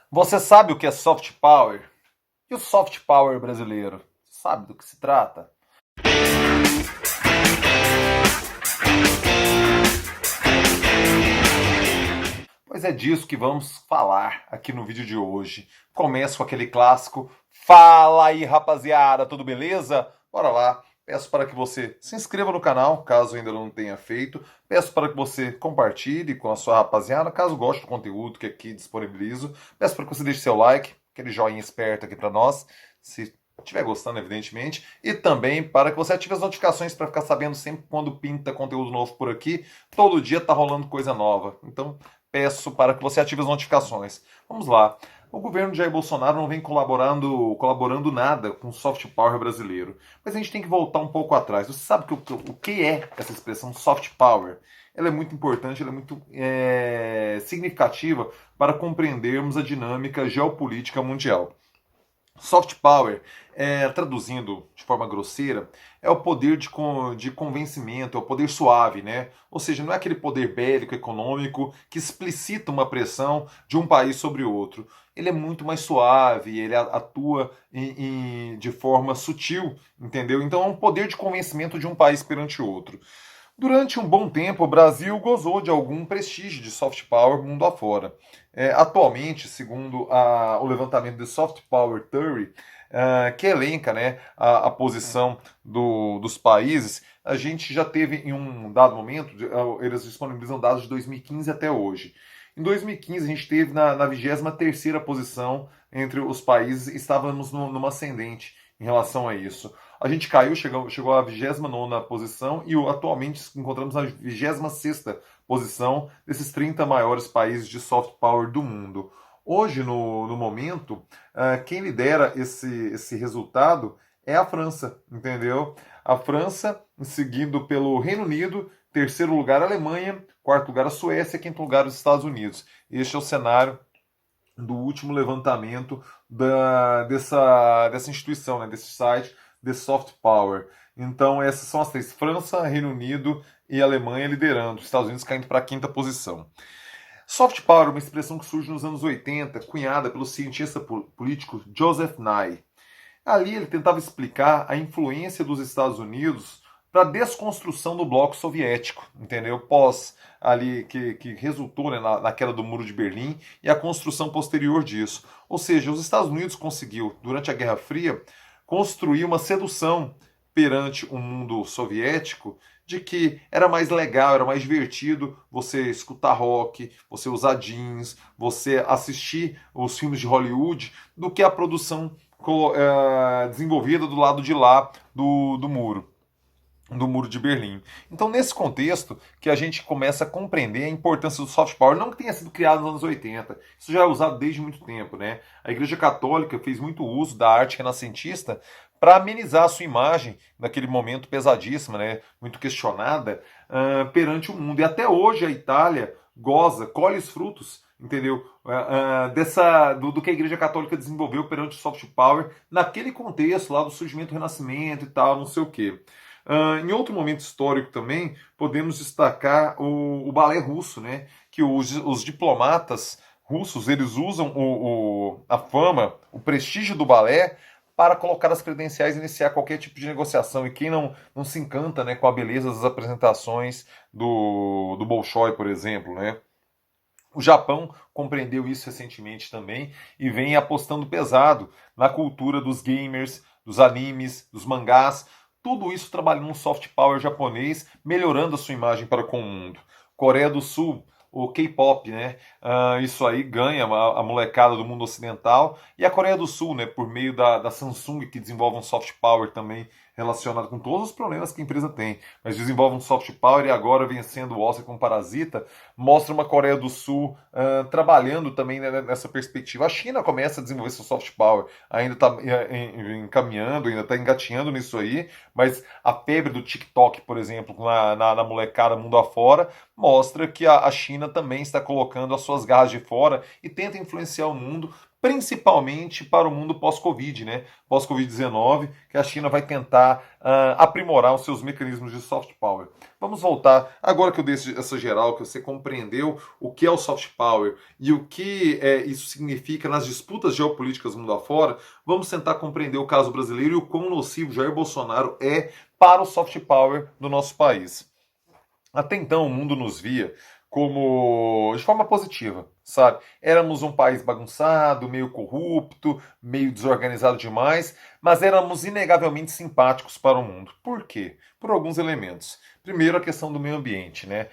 Você sabe o que é soft power? E o soft power brasileiro? Sabe do que se trata? Pois é disso que vamos falar aqui no vídeo de hoje. Começo com aquele clássico. Fala aí, rapaziada, tudo beleza? Bora lá. Peço para que você se inscreva no canal, caso ainda não tenha feito. Peço para que você compartilhe com a sua rapaziada, caso goste do conteúdo que aqui disponibilizo. Peço para que você deixe seu like, aquele joinha esperto aqui para nós, se estiver gostando, evidentemente. E também para que você ative as notificações para ficar sabendo sempre quando pinta conteúdo novo por aqui. Todo dia tá rolando coisa nova. Então, peço para que você ative as notificações. Vamos lá. O governo de Jair Bolsonaro não vem colaborando nada com o soft power brasileiro. Mas a gente tem que voltar um pouco atrás. Você sabe o que é essa expressão soft power? Ela é muito importante, ela é muito significativa para compreendermos a dinâmica geopolítica mundial. Soft power, traduzindo de forma grosseira, é o poder de convencimento, é o poder suave, né? Ou seja, não é aquele poder bélico, econômico, que explicita uma pressão de um país sobre outro. Ele é muito mais suave, ele atua de forma sutil, entendeu? Então é um poder de convencimento de um país perante outro. Durante um bom tempo, o Brasil gozou de algum prestígio de soft power mundo afora. Atualmente, segundo o levantamento de Soft Power Theory, que elenca, né, a posição dos países, a gente já teve em um dado momento, eles disponibilizam dados de 2015 até hoje. Em 2015, a gente teve na 23ª posição entre os países, estávamos numa ascendente em relação a isso. A gente caiu, chegou à 29ª posição e atualmente encontramos na 26ª posição desses 30 maiores países de soft power do mundo. Hoje, no momento, quem lidera esse resultado é a França, entendeu? A França, seguido pelo Reino Unido, terceiro lugar a Alemanha, quarto lugar a Suécia, quinto lugar os Estados Unidos. Este é o cenário do último levantamento dessa instituição, né, desse site, The Soft Power. Então, essas são as três: França, Reino Unido e Alemanha liderando, os Estados Unidos caindo para a quinta posição. Soft Power é uma expressão que surge nos anos 80, cunhada pelo cientista político Joseph Nye. Ali ele tentava explicar a influência dos Estados Unidos para a desconstrução do bloco soviético, entendeu? Pós ali que resultou, né, na queda do Muro de Berlim e a construção posterior disso. Ou seja, os Estados Unidos conseguiu, durante a Guerra Fria, construir uma sedução perante o mundo soviético de que era mais legal, era mais divertido você escutar rock, você usar jeans, você assistir os filmes de Hollywood, do que a produção desenvolvida do lado de lá do muro. Do Muro de Berlim. Então, nesse contexto, que a gente começa a compreender a importância do soft power, não que tenha sido criado nos anos 80, isso já é usado desde muito tempo, né? A Igreja Católica fez muito uso da arte renascentista para amenizar a sua imagem naquele momento pesadíssima, né? Muito questionada perante o mundo. E até hoje a Itália goza, colhe os frutos, entendeu? Do que a Igreja Católica desenvolveu perante o soft power naquele contexto lá do surgimento do Renascimento e tal, não sei o quê. Em outro momento histórico também, podemos destacar o balé russo, né? Que os diplomatas russos eles usam a fama, o prestígio do balé para colocar as credenciais e iniciar qualquer tipo de negociação. E quem não se encanta, né, com a beleza das apresentações do Bolshoi, por exemplo, né? O Japão compreendeu isso recentemente também e vem apostando pesado na cultura dos gamers, dos animes, dos mangás, tudo isso trabalhando no soft power japonês, melhorando a sua imagem para com o mundo. Coreia do Sul, o K-pop, né? Isso aí ganha a molecada do mundo ocidental. E a Coreia do Sul, né? Por meio da Samsung, que desenvolve um soft power também relacionado com todos os problemas que a empresa tem, mas desenvolve um soft power e agora vencendo o Oscar com Parasita, mostra uma Coreia do Sul trabalhando também nessa perspectiva. A China começa a desenvolver seu soft power, ainda está encaminhando, ainda está engatinhando nisso aí, mas a febre do TikTok, por exemplo, na molecada mundo afora, mostra que a China também está colocando as suas garras de fora e tenta influenciar o mundo, principalmente para o mundo pós-Covid, né? Pós-Covid-19, que a China vai tentar aprimorar os seus mecanismos de soft power. Vamos voltar, agora que eu dei essa geral, que você compreendeu o que é o soft power e o que isso significa nas disputas geopolíticas mundo afora, vamos tentar compreender o caso brasileiro e o quão nocivo Jair Bolsonaro é para o soft power do nosso país. Até então o mundo nos via como de forma positiva, sabe? Éramos um país bagunçado, meio corrupto, meio desorganizado demais, mas éramos inegavelmente simpáticos para o mundo. Por quê? Por alguns elementos. Primeiro, a questão do meio ambiente, né?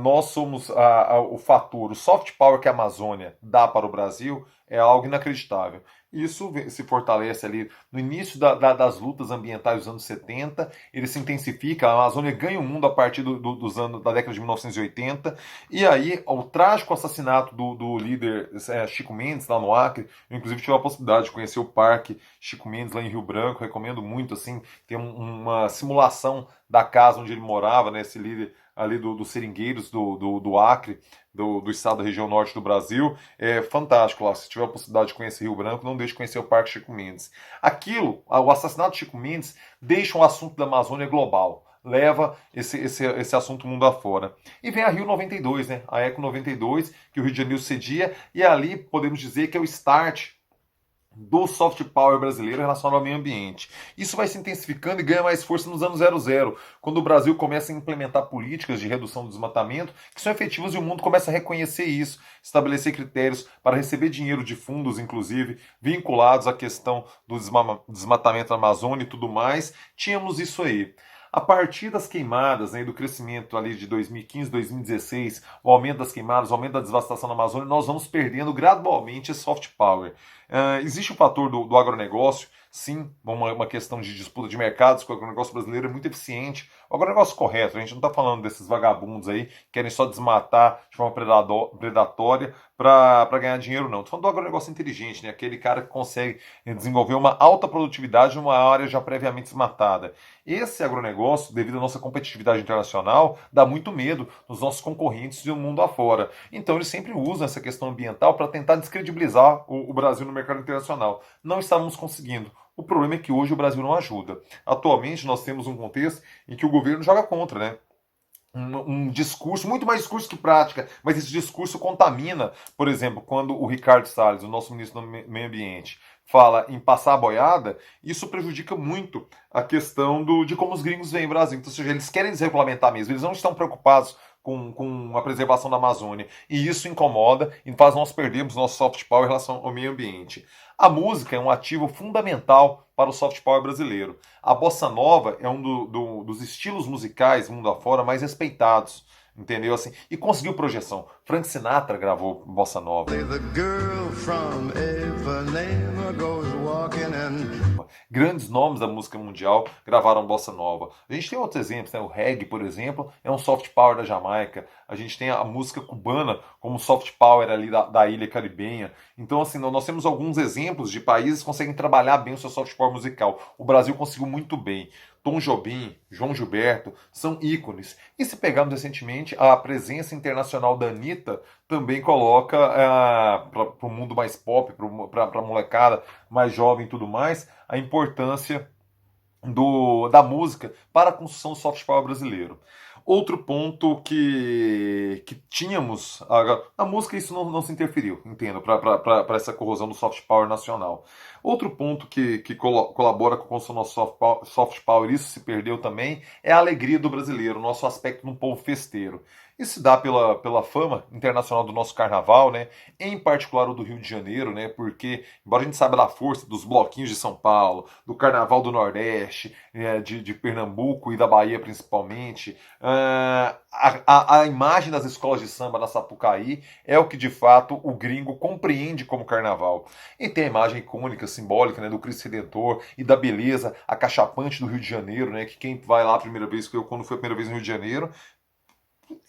Nós somos o fator, o soft power que a Amazônia dá para o Brasil é algo inacreditável. Isso se fortalece ali no início das lutas ambientais dos anos 70, ele se intensifica, a Amazônia ganha o mundo a partir dos anos da década de 1980, e aí o trágico assassinato do líder Chico Mendes lá no Acre. Eu inclusive tive a possibilidade de conhecer o Parque Chico Mendes lá em Rio Branco, recomendo muito, assim, ter uma simulação da casa onde ele morava, né, esse líder ali dos seringueiros do Acre, do estado da região norte do Brasil. É fantástico lá. Se tiver a possibilidade de conhecer Rio Branco, não deixe de conhecer o Parque Chico Mendes. O assassinato de Chico Mendes deixa um assunto da Amazônia global. Leva esse assunto mundo afora. E vem a Rio 92, né? A Eco 92, que o Rio de Janeiro cedia, e ali podemos dizer que é o start do soft power brasileiro relacionado ao meio ambiente. Isso vai se intensificando e ganha mais força nos anos 00, quando o Brasil começa a implementar políticas de redução do desmatamento que são efetivas e o mundo começa a reconhecer isso, estabelecer critérios para receber dinheiro de fundos, inclusive, vinculados à questão do desmatamento da Amazônia e tudo mais. Tínhamos isso aí. A partir das queimadas, né, do crescimento ali de 2015, 2016, o aumento das queimadas, o aumento da devastação na Amazônia, nós vamos perdendo gradualmente esse soft power. Existe o fator do agronegócio, sim, uma questão de disputa de mercados, que o agronegócio brasileiro é muito eficiente. O agronegócio correto, a gente não está falando desses vagabundos aí que querem só desmatar de forma predatória para ganhar dinheiro, não. Estou falando do agronegócio inteligente, né? Aquele cara que consegue desenvolver uma alta produtividade numa área já previamente desmatada. Esse agronegócio, devido à nossa competitividade internacional, dá muito medo nos nossos concorrentes do mundo afora. Então eles sempre usam essa questão ambiental para tentar descredibilizar o Brasil no mercado internacional. Não estávamos conseguindo. O problema é que hoje o Brasil não ajuda. Atualmente nós temos um contexto em que o governo joga contra, né? Um discurso, muito mais discurso que prática, mas esse discurso contamina. Por exemplo, quando o Ricardo Salles, o nosso ministro do Meio Ambiente, fala em passar a boiada, isso prejudica muito a questão de como os gringos veem o Brasil. Então, ou seja, eles querem desregulamentar mesmo, eles não estão preocupados com a preservação da Amazônia. E isso incomoda e faz nós perdermos nosso soft power em relação ao meio ambiente. A música é um ativo fundamental para o soft power brasileiro. A bossa nova é um dos estilos musicais, mundo afora, mais respeitados. Entendeu? Assim, e conseguiu projeção. Frank Sinatra gravou bossa nova. Grandes nomes da música mundial gravaram bossa nova. A gente tem outros exemplos, né? O reggae, por exemplo, é um soft power da Jamaica. A gente tem a música cubana como soft power ali da ilha caribenha. Então, assim, nós temos alguns exemplos de países que conseguem trabalhar bem o seu soft power musical. O Brasil conseguiu muito bem. Tom Jobim, João Gilberto, são ícones. E se pegarmos recentemente, a presença internacional da Anitta também coloca para o mundo mais pop, para a molecada mais jovem e tudo mais, a importância da música para a construção do soft power brasileiro. Outro ponto que tínhamos, a música, isso não se interferiu, entendo, para essa corrosão do soft power nacional. Outro ponto que colabora com a construção do nosso soft power, isso se perdeu também, é a alegria do brasileiro, o nosso aspecto de um povo festeiro. Isso se dá pela fama internacional do nosso carnaval, né? Em particular o do Rio de Janeiro, né? Porque, embora a gente saiba da força dos bloquinhos de São Paulo, do Carnaval do Nordeste, de Pernambuco e da Bahia principalmente, a imagem das escolas de samba da Sapucaí é o que de fato o gringo compreende como carnaval. E tem a imagem icônica, simbólica, né, do Cristo Redentor e da beleza acachapante do Rio de Janeiro, né? Que quem vai lá a primeira vez, quando foi a primeira vez no Rio de Janeiro,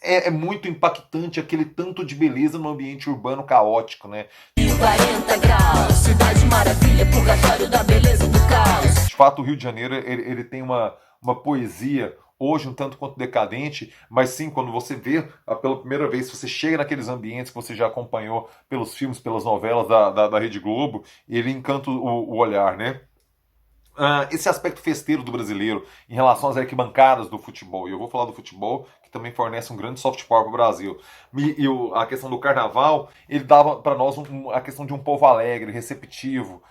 é muito impactante aquele tanto de beleza no ambiente urbano caótico, né? 40 graus, cidade maravilha, purgatório da beleza e do caos. De fato, o Rio de Janeiro ele tem uma poesia, hoje um tanto quanto decadente, mas sim, quando você vê pela primeira vez, você chega naqueles ambientes que você já acompanhou pelos filmes, pelas novelas da Rede Globo, ele encanta o olhar, né? Esse aspecto festeiro do brasileiro em relação às arquibancadas do futebol. E eu vou falar do futebol, que também fornece um grande soft power para o Brasil. A questão do carnaval, ele dava para nós a questão de um povo alegre, receptivo,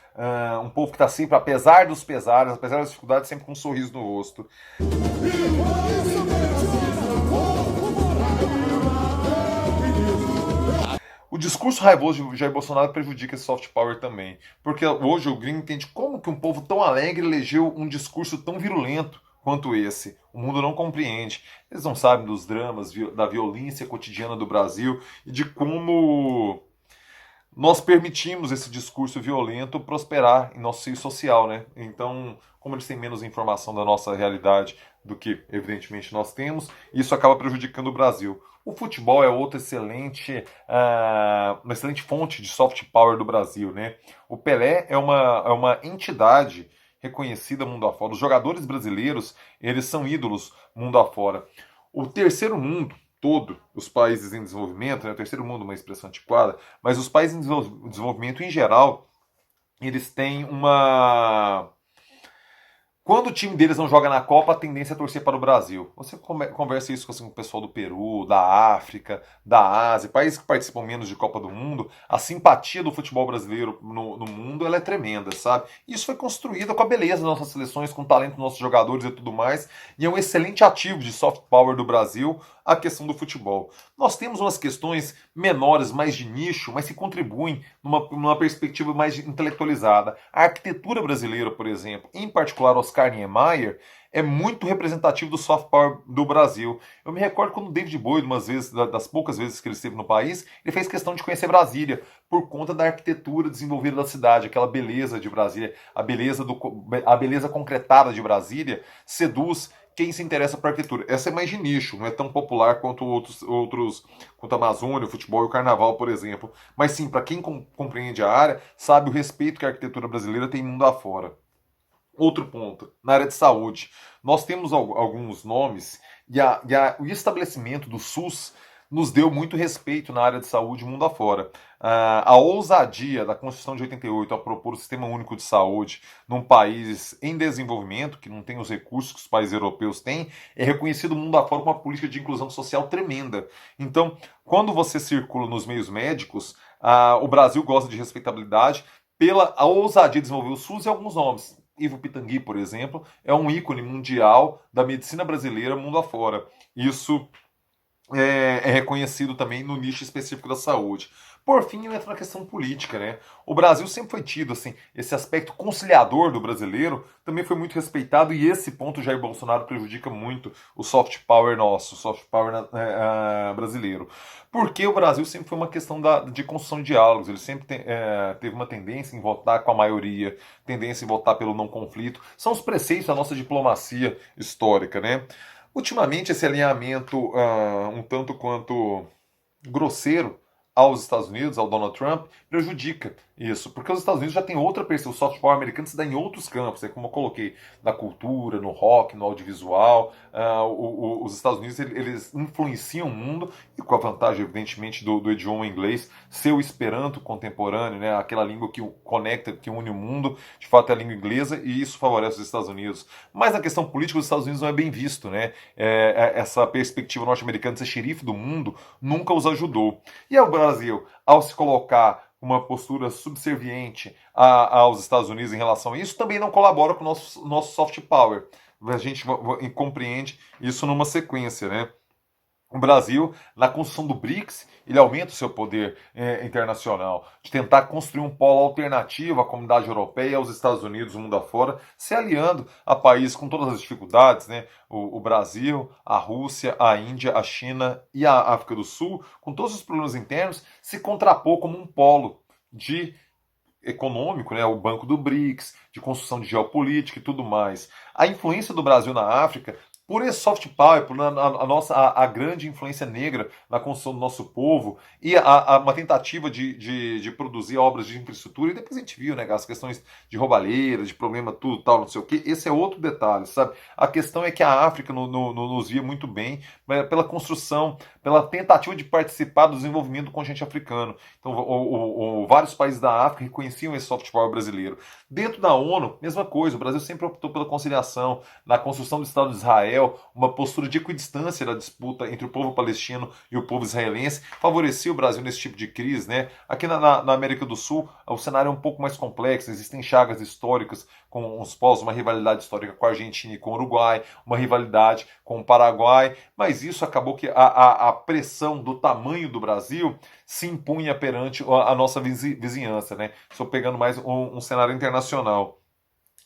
um povo que está sempre, apesar dos pesares, apesar das dificuldades, sempre com um sorriso no rosto. O discurso raivoso de Jair Bolsonaro prejudica esse soft power também. Porque hoje o gringo entende como que um povo tão alegre elegeu um discurso tão virulento quanto esse. O mundo não compreende. Eles não sabem dos dramas, da violência cotidiana do Brasil e de como nós permitimos esse discurso violento prosperar em nosso seio social, né? Então, como eles têm menos informação da nossa realidade do que, evidentemente, nós temos, isso acaba prejudicando o Brasil. O futebol é outra uma excelente fonte de soft power do Brasil, né? O Pelé é uma entidade reconhecida mundo afora. Os jogadores brasileiros, eles são ídolos mundo afora. O terceiro mundo todo, os países em desenvolvimento, né? O terceiro mundo é uma expressão antiquada, mas os países em desenvolvimento em geral, eles têm uma... Quando o time deles não joga na Copa, a tendência é torcer para o Brasil. Você conversa isso com o pessoal do Peru, da África, da Ásia, países que participam menos de Copa do Mundo, a simpatia do futebol brasileiro no mundo ela é tremenda, sabe? Isso foi construído com a beleza das nossas seleções, com o talento dos nossos jogadores e tudo mais, e é um excelente ativo de soft power do Brasil a questão do futebol. Nós temos umas questões menores, mais de nicho, mas que contribuem numa perspectiva mais intelectualizada. A arquitetura brasileira, por exemplo, em particular Oscar Niemeyer, é muito representativo do soft power do Brasil. Eu me recordo quando o David Bowie, umas vezes, das poucas vezes que ele esteve no país, ele fez questão de conhecer Brasília, por conta da arquitetura desenvolvida da cidade, aquela beleza de Brasília, a beleza concretada de Brasília seduz quem se interessa por arquitetura. Essa é mais de nicho, não é tão popular quanto quanto a Amazônia, o futebol e o carnaval, por exemplo. Mas sim, para quem compreende a área, sabe o respeito que a arquitetura brasileira tem mundo afora. Outro ponto, na área de saúde. Nós temos alguns nomes e o estabelecimento do SUS nos deu muito respeito na área de saúde mundo afora. A ousadia da Constituição de 88 a propor o Sistema Único de Saúde num país em desenvolvimento, que não tem os recursos que os países europeus têm, é reconhecido mundo afora como uma política de inclusão social tremenda. Então, quando você circula nos meios médicos, o Brasil goza de respeitabilidade pela ousadia de desenvolver o SUS e alguns nomes. Ivo Pitangui, por exemplo, é um ícone mundial da medicina brasileira mundo afora. Isso é reconhecido também no nicho específico da saúde. Por fim, entra na questão política, né? O Brasil sempre foi tido, assim, esse aspecto conciliador do brasileiro também foi muito respeitado e esse ponto Jair Bolsonaro prejudica muito o soft power nosso, o soft power brasileiro. Porque o Brasil sempre foi uma questão de construção de diálogos, ele sempre teve uma tendência em votar com a maioria, tendência em votar pelo não conflito. São os preceitos da nossa diplomacia histórica, né? Ultimamente, esse alinhamento um tanto quanto grosseiro aos Estados Unidos, ao Donald Trump, prejudica isso, porque os Estados Unidos já tem outra perspectiva, o soft power americano se dá em outros campos, como eu coloquei, na cultura, no rock, no audiovisual. Os Estados Unidos eles influenciam o mundo, e com a vantagem, evidentemente, do idioma inglês, ser o Esperanto contemporâneo, né, aquela língua que conecta, que une o mundo, de fato é a língua inglesa, e isso favorece os Estados Unidos. Mas na questão política, os Estados Unidos não é bem visto, né? Essa perspectiva norte-americana de ser xerife do mundo nunca os ajudou. E o Brasil, ao se colocar uma postura subserviente aos Estados Unidos em relação a isso, também não colabora com o nosso soft power. A gente compreende isso numa sequência, né? O Brasil, na construção do BRICS, ele aumenta o seu poder internacional, de tentar construir um polo alternativo à comunidade europeia, aos Estados Unidos, o mundo afora, se aliando a países com todas as dificuldades, né? O Brasil, a Rússia, a Índia, a China e a África do Sul, com todos os problemas internos, se contrapor como um polo econômico, né, o Banco do BRICS, de construção de geopolítica e tudo mais. A influência do Brasil na África por esse soft power, por a grande influência negra na construção do nosso povo e uma tentativa de produzir obras de infraestrutura, e depois a gente viu, né, as questões de roubalheira, de problema, tudo tal, não sei o que, esse é outro detalhe, sabe? A questão é que a África nos via muito bem pela construção, pela tentativa de participar do desenvolvimento do continente africano. Então, vários países da África reconheciam esse soft power brasileiro. Dentro da ONU, mesma coisa, o Brasil sempre optou pela conciliação, na construção do Estado de Israel, uma postura de equidistância da disputa entre o povo palestino e o povo israelense, favorecia o Brasil nesse tipo de crise, né? Aqui na América do Sul, o cenário é um pouco mais complexo, existem chagas históricas com os povos, uma rivalidade histórica com a Argentina e com o Uruguai, uma rivalidade com o Paraguai, mas isso acabou que a pressão do tamanho do Brasil se impunha perante a nossa vizinhança, né? Estou pegando mais um cenário internacional.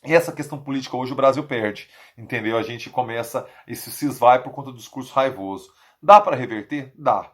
E essa questão política hoje o Brasil perde, entendeu? A gente começa, esse se esvai por conta do discurso raivoso. Dá para reverter? Dá,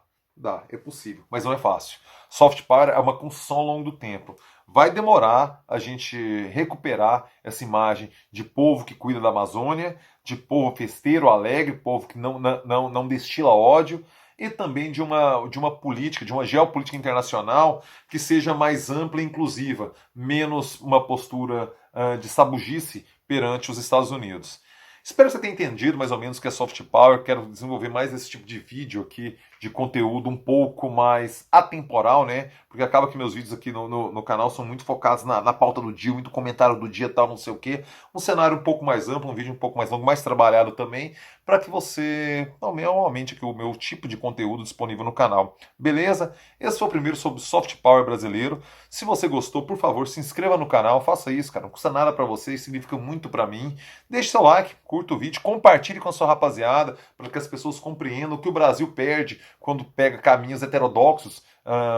é possível, mas não é fácil. Soft power é uma construção ao longo do tempo. Vai demorar a gente recuperar essa imagem de povo que cuida da Amazônia, de povo festeiro, alegre, povo que não destila ódio, e também de uma política, de uma geopolítica internacional que seja mais ampla e inclusiva, menos uma postura de sabugice perante os Estados Unidos. Espero que você tenha entendido mais ou menos o que é soft power. Quero desenvolver mais esse tipo de vídeo aqui, de conteúdo um pouco mais atemporal, né? Porque acaba que meus vídeos aqui no canal são muito focados na pauta do dia, muito comentário do dia, tal, não sei o quê. Um cenário um pouco mais amplo, um vídeo um pouco mais longo, mais trabalhado também, para que você aumente aqui o meu tipo de conteúdo disponível no canal. Beleza? Esse foi o primeiro sobre soft power brasileiro. Se você gostou, por favor, se inscreva no canal, faça isso, cara. Não custa nada para você, significa muito para mim. Deixe seu like, curta o vídeo, compartilhe com a sua rapaziada, para que as pessoas compreendam que o Brasil perde quando pega caminhos heterodoxos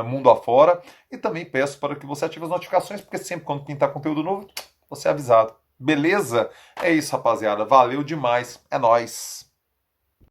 mundo afora. E também peço para que você ative as notificações, porque sempre quando pintar conteúdo novo, você é avisado. Beleza? É isso, rapaziada. Valeu demais. É nóis.